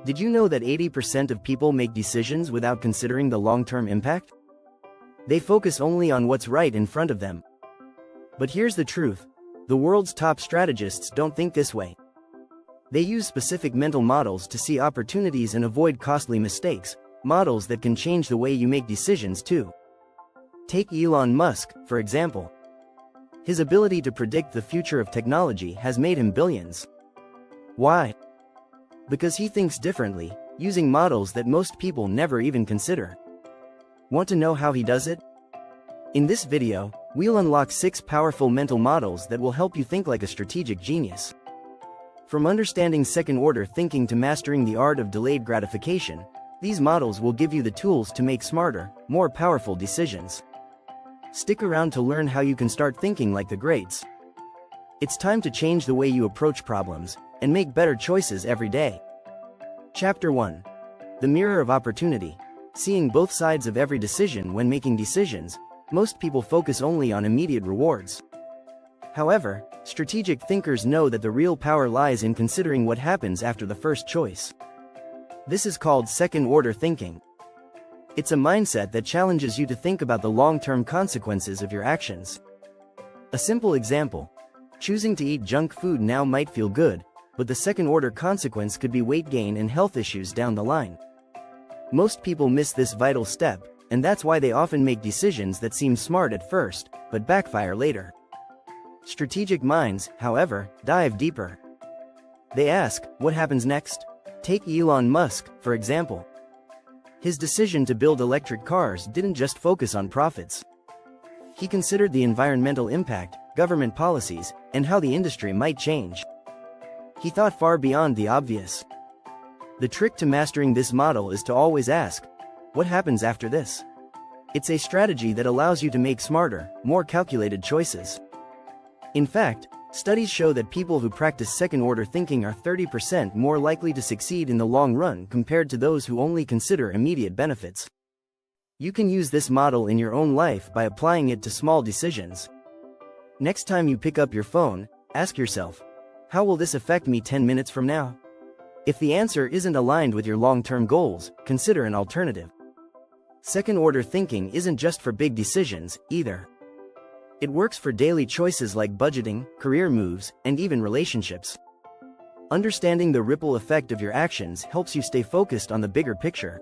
Did you know that 80% of people make decisions without considering the long-term impact? They focus only on what's right in front of them. But here's the truth. The world's top strategists don't think this way. They use specific mental models to see opportunities and avoid costly mistakes, models that can change the way you make decisions too. Take Elon Musk, for example. His ability to predict the future of technology has made him billions. Why? Because he thinks differently, using models that most people never even consider. Want to know how he does it? In this video, we'll unlock 6 powerful mental models that will help you think like a strategic genius. From understanding second-order thinking to mastering the art of delayed gratification, these models will give you the tools to make smarter, more powerful decisions. Stick around to learn how you can start thinking like the greats. It's time to change the way you approach problems and make better choices every day. Chapter 1. The Mirror of Opportunity. Seeing both sides of every decision. When making decisions, most people focus only on immediate rewards. However, strategic thinkers know that the real power lies in considering what happens after the first choice. This is called second-order thinking. It's a mindset that challenges you to think about the long-term consequences of your actions. A simple example. Choosing to eat junk food now might feel good, but the second-order consequence could be weight gain and health issues down the line. Most people miss this vital step, and that's why they often make decisions that seem smart at first, but backfire later. Strategic minds, however, dive deeper. They ask, what happens next? Take Elon Musk, for example. His decision to build electric cars didn't just focus on profits. He considered the environmental impact, government policies, and how the industry might change. He thought far beyond the obvious. The trick to mastering this model is to always ask, what happens after this? It's a strategy that allows you to make smarter, more calculated choices. In fact, studies show that people who practice second-order thinking are 30% more likely to succeed in the long run compared to those who only consider immediate benefits. You can use this model in your own life by applying it to small decisions. Next time you pick up your phone, ask yourself, how will this affect me 10 minutes from now? If the answer isn't aligned with your long-term goals, consider an alternative. Second-order thinking isn't just for big decisions, either. It works for daily choices like budgeting, career moves, and even relationships. Understanding the ripple effect of your actions helps you stay focused on the bigger picture.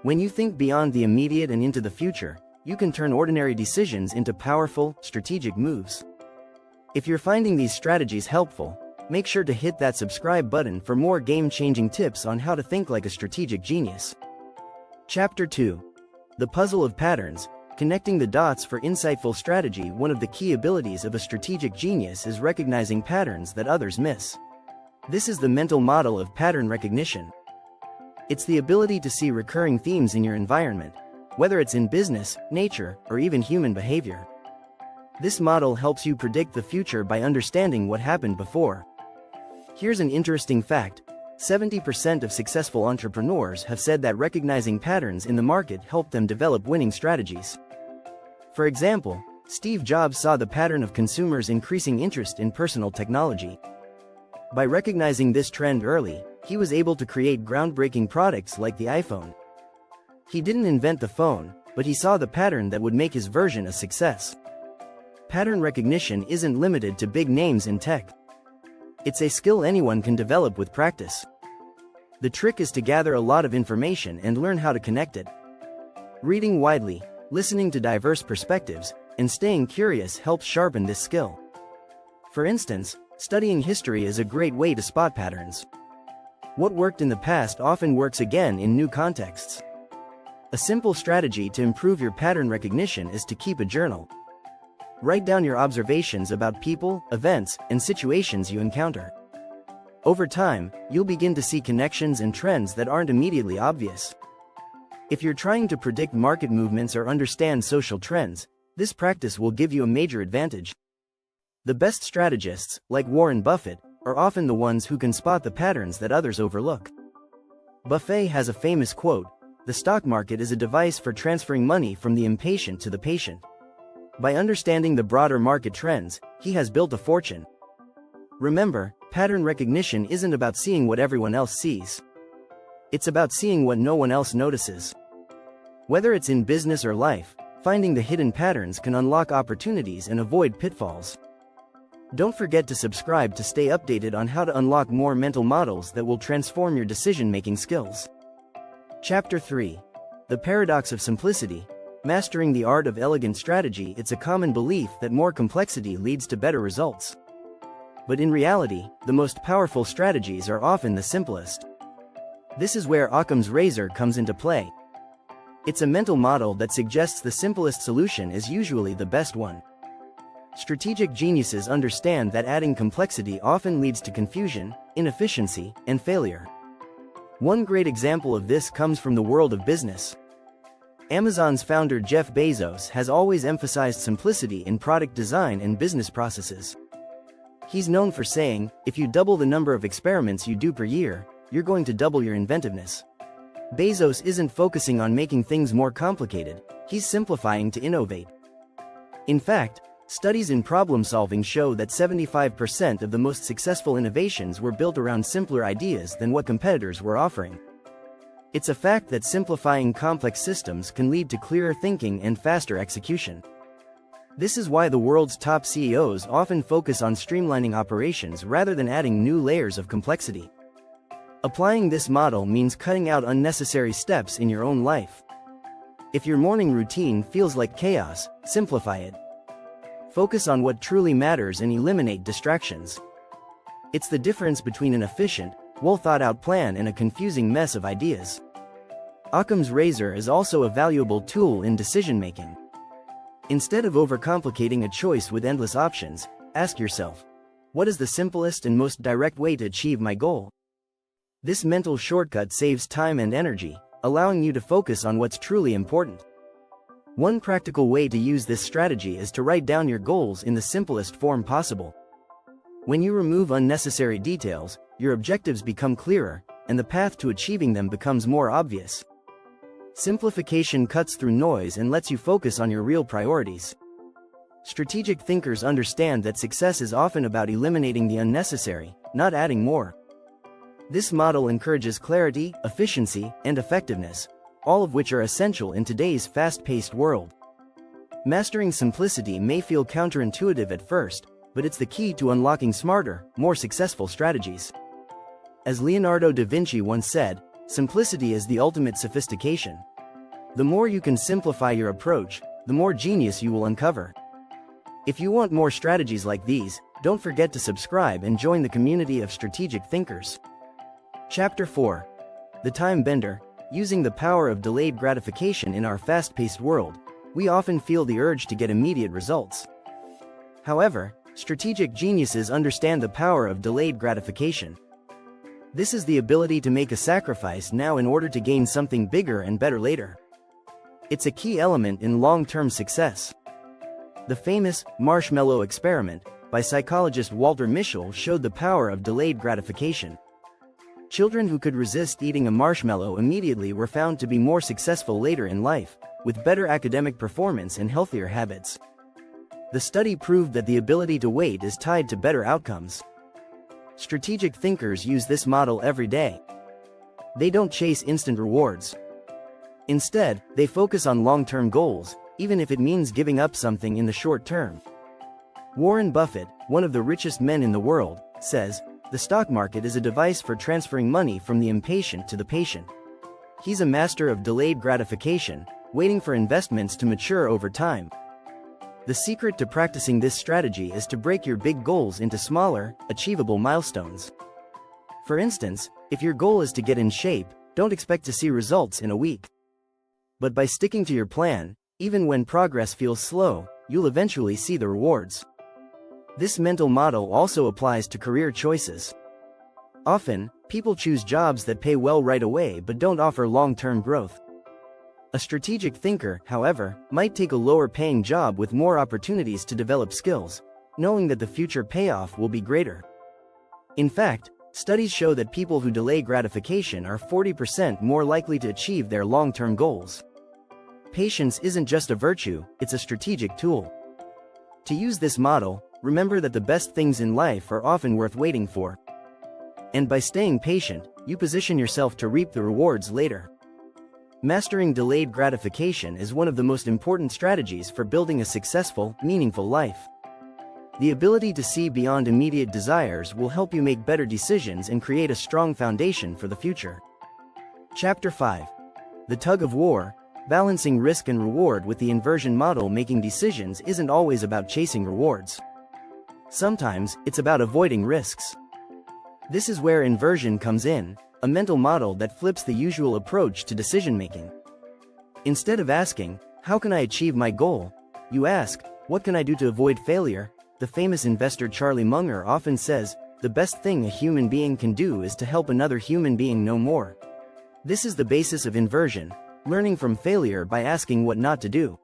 When you think beyond the immediate and into the future, you can turn ordinary decisions into powerful, strategic moves. If you're finding these strategies helpful, make sure to hit that subscribe button for more game-changing tips on how to think like a strategic genius. Chapter 2. The Puzzle of Patterns. Connecting the dots for insightful strategy. One of the key abilities of a strategic genius is recognizing patterns that others miss. This is the mental model of pattern recognition. It's the ability to see recurring themes in your environment, whether it's in business, nature, or even human behavior. This model helps you predict the future by understanding what happened before. Here's an interesting fact. 70% of successful entrepreneurs have said that recognizing patterns in the market helped them develop winning strategies. For example, Steve Jobs saw the pattern of consumers' increasing interest in personal technology. By recognizing this trend early, he was able to create groundbreaking products like the iPhone. He didn't invent the phone, but he saw the pattern that would make his version a success. Pattern recognition isn't limited to big names in tech. It's a skill anyone can develop with practice. The trick is to gather a lot of information and learn how to connect it. Reading widely, listening to diverse perspectives, and staying curious helps sharpen this skill. For instance, studying history is a great way to spot patterns. What worked in the past often works again in new contexts. A simple strategy to improve your pattern recognition is to keep a journal. Write down your observations about people, events, and situations you encounter. Over time, you'll begin to see connections and trends that aren't immediately obvious. If you're trying to predict market movements or understand social trends, this practice will give you a major advantage. The best strategists, like Warren Buffett, are often the ones who can spot the patterns that others overlook. Buffett has a famous quote, "The stock market is a device for transferring money from the impatient to the patient." By understanding the broader market trends, he has built a fortune. Remember, pattern recognition isn't about seeing what everyone else sees. It's about seeing what no one else notices. Whether it's in business or life, finding the hidden patterns can unlock opportunities and avoid pitfalls. Don't forget to subscribe to stay updated on how to unlock more mental models that will transform your decision-making skills. Chapter 3. The Paradox of Simplicity. Mastering the art of elegant strategy. It's a common belief that more complexity leads to better results. But in reality, the most powerful strategies are often the simplest. This is where Occam's razor comes into play. It's a mental model that suggests the simplest solution is usually the best one. Strategic geniuses understand that adding complexity often leads to confusion, inefficiency, and failure. One great example of this comes from the world of business. Amazon's founder Jeff Bezos has always emphasized simplicity in product design and business processes. He's known for saying, if you double the number of experiments you do per year, you're going to double your inventiveness. Bezos isn't focusing on making things more complicated, he's simplifying to innovate. In fact, studies in problem-solving show that 75% of the most successful innovations were built around simpler ideas than what competitors were offering. It's a fact that simplifying complex systems can lead to clearer thinking and faster execution. This is why the world's top CEOs often focus on streamlining operations rather than adding new layers of complexity. Applying this model means cutting out unnecessary steps in your own life. If your morning routine feels like chaos, simplify it. Focus on what truly matters and eliminate distractions. It's the difference between an efficient, well-thought-out plan and a confusing mess of ideas. Occam's razor is also a valuable tool in decision-making. Instead of overcomplicating a choice with endless options, ask yourself, what is the simplest and most direct way to achieve my goal? This mental shortcut saves time and energy, allowing you to focus on what's truly important. One practical way to use this strategy is to write down your goals in the simplest form possible. When you remove unnecessary details, your objectives become clearer, and the path to achieving them becomes more obvious. Simplification cuts through noise and lets you focus on your real priorities. Strategic thinkers understand that success is often about eliminating the unnecessary, not adding more. This model encourages clarity, efficiency, and effectiveness, all of which are essential in today's fast-paced world. Mastering simplicity may feel counterintuitive at first, but it's the key to unlocking smarter, more successful strategies. As Leonardo da Vinci once said, simplicity is the ultimate sophistication. The more you can simplify your approach, the more genius you will uncover. If you want more strategies like these, don't forget to subscribe and join the community of strategic thinkers. Chapter 4. The Time Bender. Using the power of delayed gratification in our fast-paced world, we often feel the urge to get immediate results. However, strategic geniuses understand the power of delayed gratification. This is the ability to make a sacrifice now in order to gain something bigger and better later. It's a key element in long-term success. The famous marshmallow experiment by psychologist Walter Mischel showed the power of delayed gratification. Children who could resist eating a marshmallow immediately were found to be more successful later in life, with better academic performance and healthier habits. The study proved that the ability to wait is tied to better outcomes. Strategic thinkers use this model every day. They don't chase instant rewards. Instead, they focus on long-term goals, even if it means giving up something in the short term. Warren Buffett, one of the richest men in the world, says, "The stock market is a device for transferring money from the impatient to the patient." He's a master of delayed gratification, waiting for investments to mature over time. The secret to practicing this strategy is to break your big goals into smaller, achievable milestones. For instance, if your goal is to get in shape, don't expect to see results in a week. But by sticking to your plan, even when progress feels slow, you'll eventually see the rewards. This mental model also applies to career choices. Often, people choose jobs that pay well right away but don't offer long-term growth. A strategic thinker, however, might take a lower-paying job with more opportunities to develop skills, knowing that the future payoff will be greater. In fact, studies show that people who delay gratification are 40% more likely to achieve their long-term goals. Patience isn't just a virtue, it's a strategic tool. To use this model, remember that the best things in life are often worth waiting for. And by staying patient, you position yourself to reap the rewards later. Mastering delayed gratification is one of the most important strategies for building a successful, meaningful life. The ability to see beyond immediate desires will help you make better decisions and create a strong foundation for the future. Chapter 5. The Tug of War. Balancing risk and reward. With the inversion model, making decisions isn't always about chasing rewards. Sometimes, it's about avoiding risks. This is where inversion comes in, a mental model that flips the usual approach to decision-making. Instead of asking, "How can I achieve my goal?" you ask, "What can I do to avoid failure?" The famous investor Charlie Munger often says, "The best thing a human being can do is to help another human being know more." This is the basis of inversion, learning from failure by asking what not to do.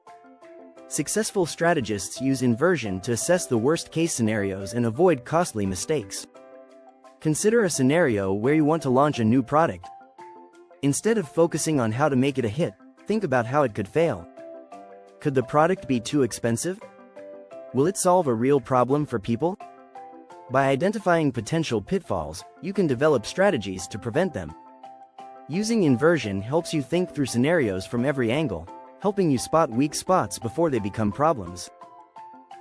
Successful strategists use inversion to assess the worst-case scenarios and avoid costly mistakes. Consider a scenario where you want to launch a new product. Instead of focusing on how to make it a hit, think about how it could fail. Could the product be too expensive? Will it solve a real problem for people? By identifying potential pitfalls, you can develop strategies to prevent them. Using inversion helps you think through scenarios from every angle, helping you spot weak spots before they become problems.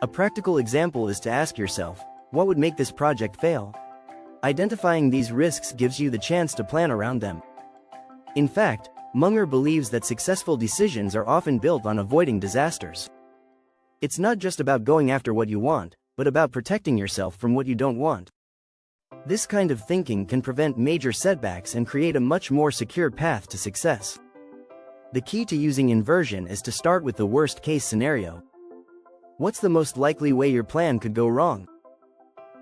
A practical example is to ask yourself, what would make this project fail? Identifying these risks gives you the chance to plan around them. In fact, Munger believes that successful decisions are often built on avoiding disasters. It's not just about going after what you want, but about protecting yourself from what you don't want. This kind of thinking can prevent major setbacks and create a much more secure path to success. The key to using inversion is to start with the worst-case scenario. What's the most likely way your plan could go wrong?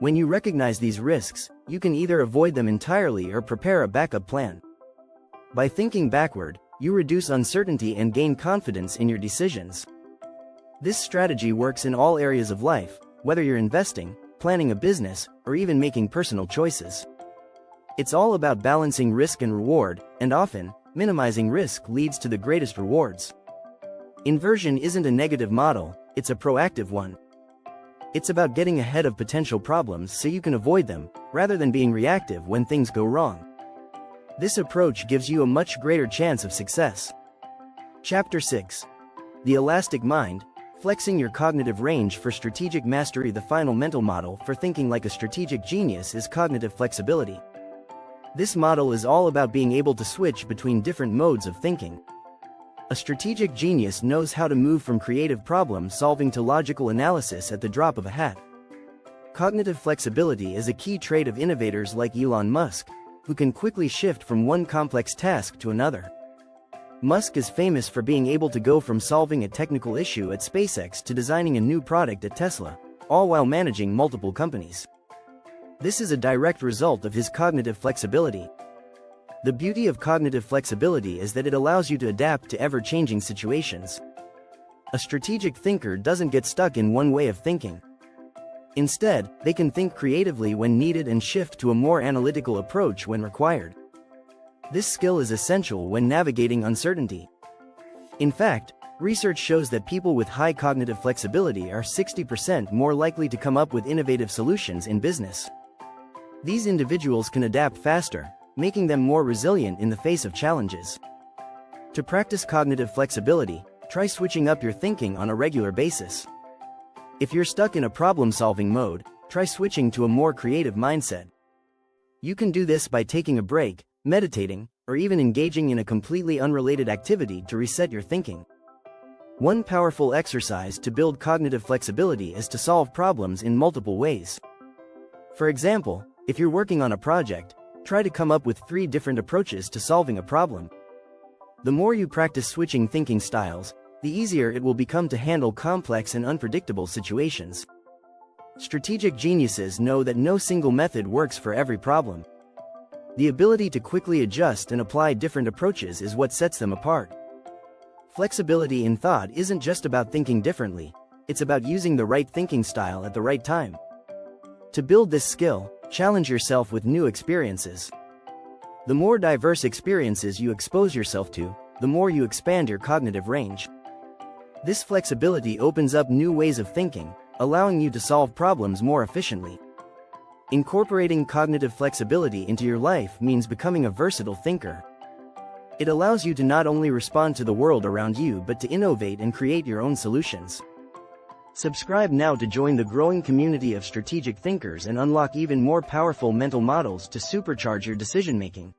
When you recognize these risks, you can either avoid them entirely or prepare a backup plan. By thinking backward, you reduce uncertainty and gain confidence in your decisions. This strategy works in all areas of life, whether you're investing, planning a business, or even making personal choices. It's all about balancing risk and reward, and often, minimizing risk leads to the greatest rewards. Inversion isn't a negative model, it's a proactive one. It's about getting ahead of potential problems so you can avoid them, rather than being reactive when things go wrong. This approach gives you a much greater chance of success. Chapter 6. The Elastic Mind. Flexing your cognitive range for strategic mastery. The final mental model for thinking like a strategic genius is cognitive flexibility. This model is all about being able to switch between different modes of thinking. A strategic genius knows how to move from creative problem-solving to logical analysis at the drop of a hat. Cognitive flexibility is a key trait of innovators like Elon Musk, who can quickly shift from one complex task to another. Musk is famous for being able to go from solving a technical issue at SpaceX to designing a new product at Tesla, all while managing multiple companies. This is a direct result of his cognitive flexibility. The beauty of cognitive flexibility is that it allows you to adapt to ever-changing situations. A strategic thinker doesn't get stuck in one way of thinking. Instead, they can think creatively when needed and shift to a more analytical approach when required. This skill is essential when navigating uncertainty. In fact, research shows that people with high cognitive flexibility are 60% more likely to come up with innovative solutions in business. These individuals can adapt faster, making them more resilient in the face of challenges. To practice cognitive flexibility, try switching up your thinking on a regular basis. If you're stuck in a problem-solving mode, try switching to a more creative mindset. You can do this by taking a break, meditating, or even engaging in a completely unrelated activity to reset your thinking. One powerful exercise to build cognitive flexibility is to solve problems in multiple ways. For example, if you're working on a project, try to come up with 3 different approaches to solving a problem. The more you practice switching thinking styles, the easier it will become to handle complex and unpredictable situations. Strategic geniuses know that no single method works for every problem. The ability to quickly adjust and apply different approaches is what sets them apart. Flexibility in thought isn't just about thinking differently, it's about using the right thinking style at the right time. To build this skill, challenge yourself with new experiences. The more diverse experiences you expose yourself to, the more you expand your cognitive range. This flexibility opens up new ways of thinking, allowing you to solve problems more efficiently. Incorporating cognitive flexibility into your life means becoming a versatile thinker. It allows you to not only respond to the world around you but to innovate and create your own solutions. Subscribe now to join the growing community of strategic thinkers and unlock even more powerful mental models to supercharge your decision-making.